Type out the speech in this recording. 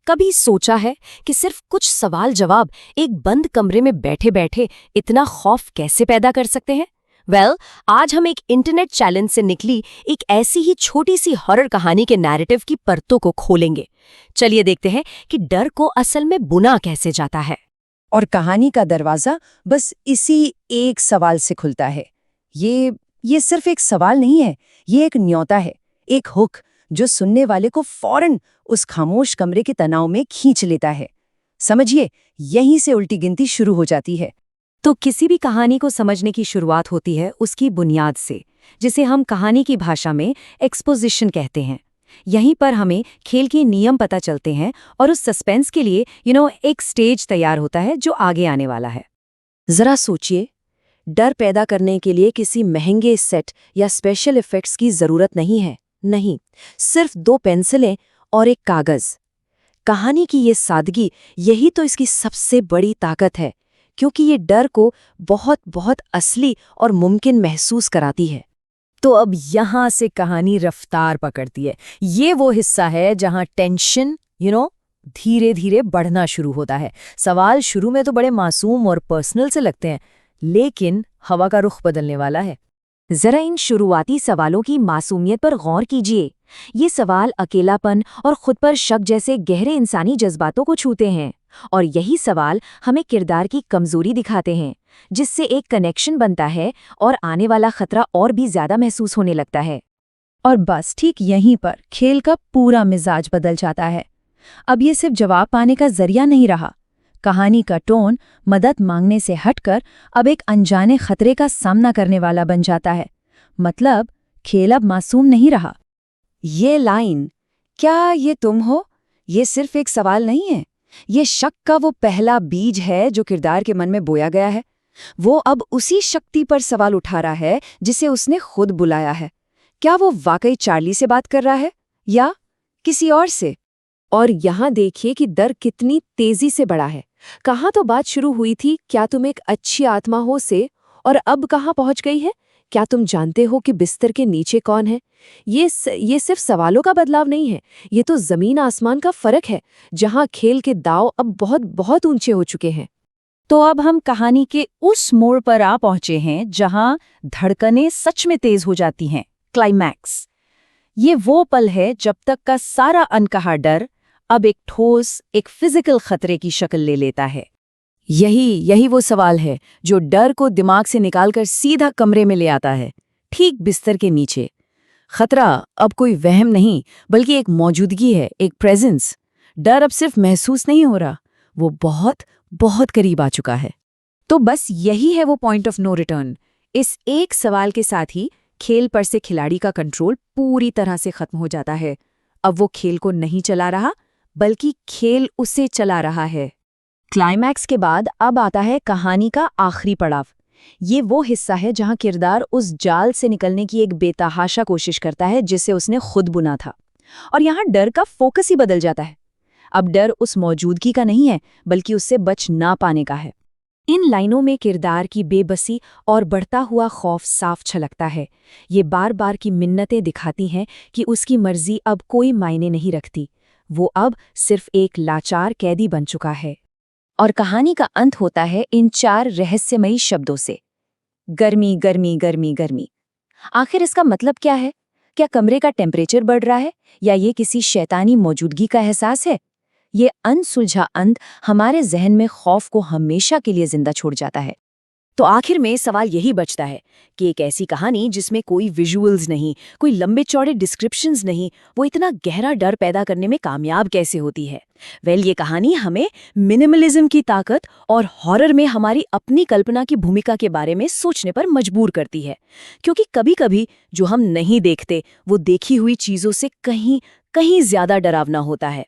कभी सोचा है कि सिर्फ कुछ सवाल जवाब एक बंद कमरे में बैठे बैठे इतना खौफ कैसे पैदा कर सकते हैं? आज हम एक इंटरनेट चैलेंज से निकली एक ऐसी ही छोटी सी हॉरर कहानी के नैरेटिव की परतों को खोलेंगे। चलिए देखते हैं कि डर को असल में बुना कैसे जाता है। और कहानी का दरवाजा बस इसी एक सवाल से खुलता है। ये सिर्फ एक सवाल नहीं है, ये एक न्योता है, एक हुक जो सुनने वाले को फौरन उस खामोश कमरे के तनाव में खींच लेता है। समझिए, यहीं से उल्टी गिनती शुरू हो जाती है। तो किसी भी कहानी को समझने की शुरुआत होती है उसकी बुनियाद से, जिसे हम कहानी की भाषा में एक्सपोजिशन कहते हैं। यहीं पर हमें खेल के नियम पता चलते हैं और उस सस्पेंस के लिए एक स्टेज तैयार होता है जो आगे आने वाला है। जरा सोचिए, डर पैदा करने के लिए किसी महंगे सेट या स्पेशल इफेक्ट्स की जरूरत नहीं है। नहीं, सिर्फ 2 पेंसिलें और एक कागज। कहानी की ये सादगी, यही तो इसकी सबसे बड़ी ताकत है, क्योंकि ये डर को बहुत बहुत असली और मुमकिन महसूस कराती है। तो अब यहाँ से कहानी रफ्तार पकड़ती है। ये वो हिस्सा है जहाँ टेंशन धीरे धीरे बढ़ना शुरू होता है। सवाल शुरू में तो बड़े मासूम और पर्सनल से लगते हैं, लेकिन हवा का रुख बदलने वाला है। जरा इन शुरुआती सवालों की मासूमियत पर गौर कीजिए। ये सवाल अकेलापन और खुद पर शक जैसे गहरे इंसानी जज्बातों को छूते हैं, और यही सवाल हमें किरदार की कमजोरी दिखाते हैं, जिससे एक कनेक्शन बनता है और आने वाला खतरा और भी ज्यादा महसूस होने लगता है। और बस ठीक यहीं पर खेल का पूरा मिजाज बदल जाता है। अब ये सिर्फ जवाब पाने का जरिया नहीं रहा। कहानी का टोन मदद मांगने से हटकर अब एक अनजाने खतरे का सामना करने वाला बन जाता है। मतलब खेल अब मासूम नहीं रहा। ये लाइन, क्या ये तुम हो, ये सिर्फ एक सवाल नहीं है, ये शक का वो पहला बीज है जो किरदार के मन में बोया गया है। वो अब उसी शक्ति पर सवाल उठा रहा है जिसे उसने खुद बुलाया है। क्या वो वाकई चार्ली से बात कर रहा है या किसी और से? और यहाँ देखिए कि डर कितनी तेजी से बढ़ा है। कहाँ तो बात शुरू हुई थी क्या तुम एक अच्छी आत्मा हो से, और अब कहाँ पहुंच गई है क्या तुम जानते हो कि बिस्तर के नीचे कौन है। ये सिर्फ सवालों का बदलाव नहीं है, ये तो जमीन आसमान का फर्क है, जहाँ खेल के दांव अब बहुत बहुत ऊंचे हो चुके हैं। तो अब हम कहानी के उस मोड़ पर आ पहुंचे हैं जहां धड़कनें सच में तेज हो जाती हैं। क्लाइमैक्स। ये वो पल है जब तक का सारा अनकहा डर अब एक ठोस, एक फिजिकल खतरे की शक्ल ले लेता है। यही वो सवाल है जो डर को दिमाग से निकालकर सीधा कमरे में ले आता है, ठीक बिस्तर के नीचे। खतरा अब कोई वहम नहीं, बल्कि एक मौजूदगी है, एक प्रेजेंस। डर अब सिर्फ महसूस नहीं हो रहा, वो बहुत बहुत करीब आ चुका है। तो बस यही है वो पॉइंट ऑफ नो रिटर्न। इस एक सवाल के साथ ही खेल पर से खिलाड़ी का कंट्रोल पूरी तरह से खत्म हो जाता है। अब वो खेल को नहीं चला रहा, बल्कि खेल उसे चला रहा है। क्लाइमैक्स के बाद अब आता है कहानी का आखिरी पड़ाव। ये वो हिस्सा है जहां किरदार उस जाल से निकलने की एक बेतहाशा कोशिश करता है जिसे उसने खुद बुना था। और यहाँ डर का फोकस ही बदल जाता है। अब डर उस मौजूदगी का नहीं है, बल्कि उससे बच ना पाने का है। इन लाइनों में किरदार की बेबसी और बढ़ता हुआ खौफ साफ छलकता है। ये बार बार की मिन्नतें दिखाती हैं कि उसकी मर्जी अब कोई मायने नहीं रखती। वो अब सिर्फ एक लाचार कैदी बन चुका है। और कहानी का अंत होता है इन 4 रहस्यमयी शब्दों से, गर्मी गर्मी गर्मी गर्मी। आखिर इसका मतलब क्या है? क्या कमरे का टेम्परेचर बढ़ रहा है, या ये किसी शैतानी मौजूदगी का एहसास है? ये अनसुलझा अंत हमारे जहन में खौफ को हमेशा के लिए जिंदा छोड़ जाता है। तो आखिर में सवाल यही बचता है कि एक ऐसी कहानी जिसमें कोई विजुअल्स नहीं, कोई लंबे चौड़े डिस्क्रिप्शंस नहीं, वो इतना गहरा डर पैदा करने में कामयाब कैसे होती है? ये कहानी हमें मिनिमलिज्म की ताकत और हॉरर में हमारी अपनी कल्पना की भूमिका के बारे में सोचने पर मजबूर करती है। क्योंकि कभी-कभी जो हम नहीं देखते वो देखी हुई चीजों से कहीं ज्यादा डरावना होता है।